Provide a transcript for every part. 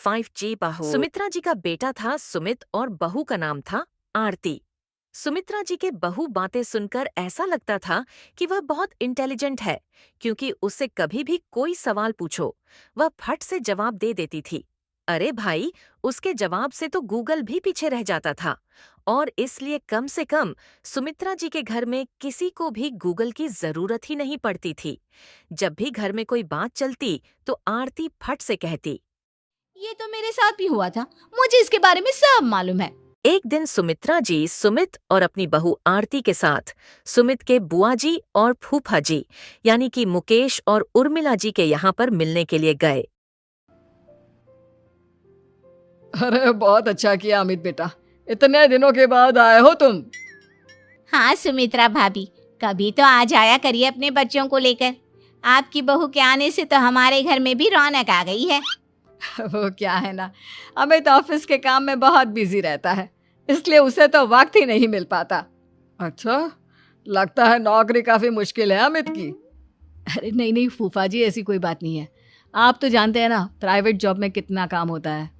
5G बहू। सुमित्रा जी का बेटा था सुमित और बहू का नाम था आरती। सुमित्रा जी के बहू बातें सुनकर ऐसा लगता था कि वह बहुत इंटेलिजेंट है, क्योंकि उससे कभी भी कोई सवाल पूछो वह फट से जवाब दे देती थी। अरे भाई, उसके जवाब से तो गूगल भी पीछे रह जाता था। और इसलिए कम से कम सुमित्रा जी के घर में किसी को भी गूगल की जरूरत ही नहीं पड़ती थी। जब भी घर में कोई बात चलती तो आरती फट से कहती, ये तो मेरे साथ भी हुआ था, मुझे इसके बारे में सब मालूम है। एक दिन सुमित्रा जी सुमित और अपनी बहू आरती के साथ सुमित के बुआ जी और फूफा जी यानी कि मुकेश और उर्मिला जी के यहाँ पर मिलने के लिए गए। अरे बहुत अच्छा किया अमित बेटा, इतने दिनों के बाद आए हो तुम। हाँ सुमित्रा भाभी, कभी तो आ जाया करिए अपने बच्चों को लेकर। आपकी बहू के आने से तो हमारे घर में भी रौनक आ गई है। वो क्या है ना, अमित ऑफिस के काम में बहुत बिजी रहता है, इसलिए उसे तो वक्त ही नहीं मिल पाता। अच्छा, लगता है नौकरी काफी मुश्किल है अमित की। अरे नहीं नहीं फूफा जी, ऐसी कोई बात नहीं है। आप तो जानते हैं ना प्राइवेट जॉब में कितना काम होता है।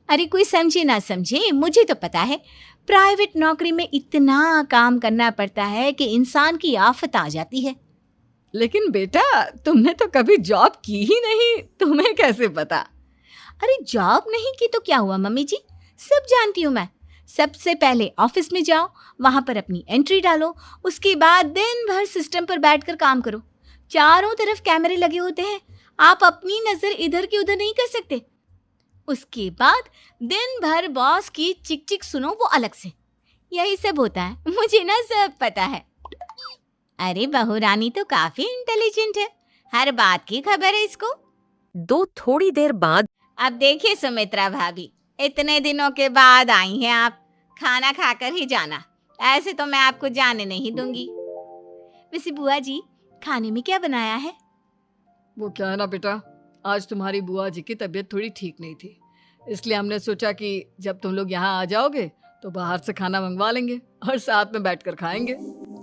अरे कोई समझे ना समझे, मुझे तो पता है प्राइवेट नौकरी में इतना काम करना पड़ता है कि इंसान की आफत आ जाती है। लेकिन बेटा, तुमने तो कभी जॉब की ही नहीं, तुम्हें कैसे पता? अरे जॉब नहीं की तो क्या हुआ मम्मी जी, सब जानती हूँ मैं। सबसे पहले ऑफिस में जाओ, वहां पर अपनी एंट्री डालो, उसके बाद दिन भर सिस्टम पर बैठकर काम करो। चारों तरफ कैमरे लगे होते हैं, आप अपनी नजर इधर की उधर नहीं कर सकते। उसके बाद दिन भर बॉस की चिक चिक सुनो, वो अलग से। यही सब होता है, मुझे ना सब पता है। अरे बहू रानी तो काफी इंटेलिजेंट है, हर बात की खबर है इसको। दो थोड़ी देर बाद अब देखिए सुमित्रा भाभी, इतने दिनों के बाद आई हैं आप, खाना खाकर ही जाना, ऐसे तो मैं आपको जाने नहीं दूंगी। वैसे बुआ जी, खाने में क्या बनाया है? वो क्या है ना बेटा, आज तुम्हारी बुआ जी की तबीयत थोड़ी ठीक नहीं थी, इसलिए हमने सोचा कि जब तुम लोग यहाँ आ जाओगे तो बाहर से खाना मंगवा लेंगे और साथ में बैठकर खाएंगे।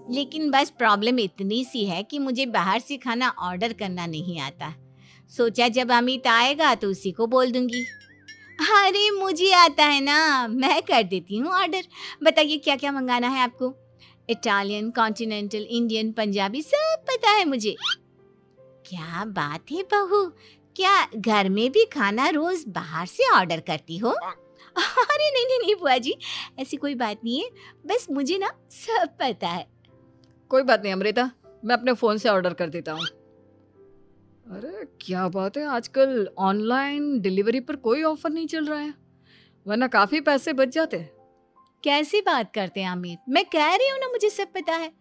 लेकिन बस प्रॉब्लम इतनी सी है कि मुझे बाहर से खाना ऑर्डर करना नहीं आता। सोचा जब अमित आएगा तो उसी को बोल दूंगी। अरे मुझे आता है ना, मैं कर देती हूँ ऑर्डर। बताइए क्या क्या मंगाना है आपको? इटालियन, कॉन्टिनेंटल, इंडियन, पंजाबी, सब पता है मुझे। क्या बात है बहू, क्या घर में भी खाना रोज बाहर से ऑर्डर करती हो? अरे नहीं नहीं नहीं बुआ जी, ऐसी कोई बात नहीं है, बस मुझे ना सब पता है। कोई बात नहीं अमृता, मैं अपने फ़ोन से ऑर्डर कर देता हूँ। अरे क्या बात है, आजकल ऑनलाइन डिलीवरी पर कोई ऑफर नहीं चल रहा है, वरना काफ़ी पैसे बच जाते। कैसी बात करते हैं अमित, मैं कह रही हूँ ना मुझे सब पता है।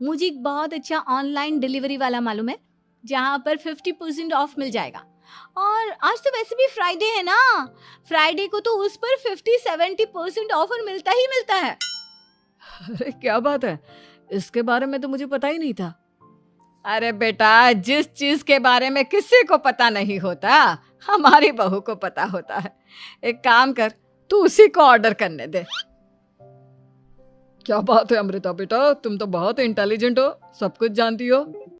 मुझे एक बहुत अच्छा ऑनलाइन डिलीवरी वाला मालूम है, जहाँ पर 50% ऑफ मिल जाएगा। और आज तो वैसे भी फ्राइडे है ना, फ्राइडे को तो उस पर 50-70% ऑफर मिलता ही मिलता है। अरे क्या बात है, इसके बारे में तो मुझे पता ही नहीं था। अरे बेटा, जिस चीज के बारे में किसी को पता नहीं होता, हमारी बहू को पता होता है। एक काम कर, तू उसी को ऑर्डर करने दे। क्या बात है अमृता बेटा, तुम तो बहुत इंटेलिजेंट हो, सब कुछ जानती हो।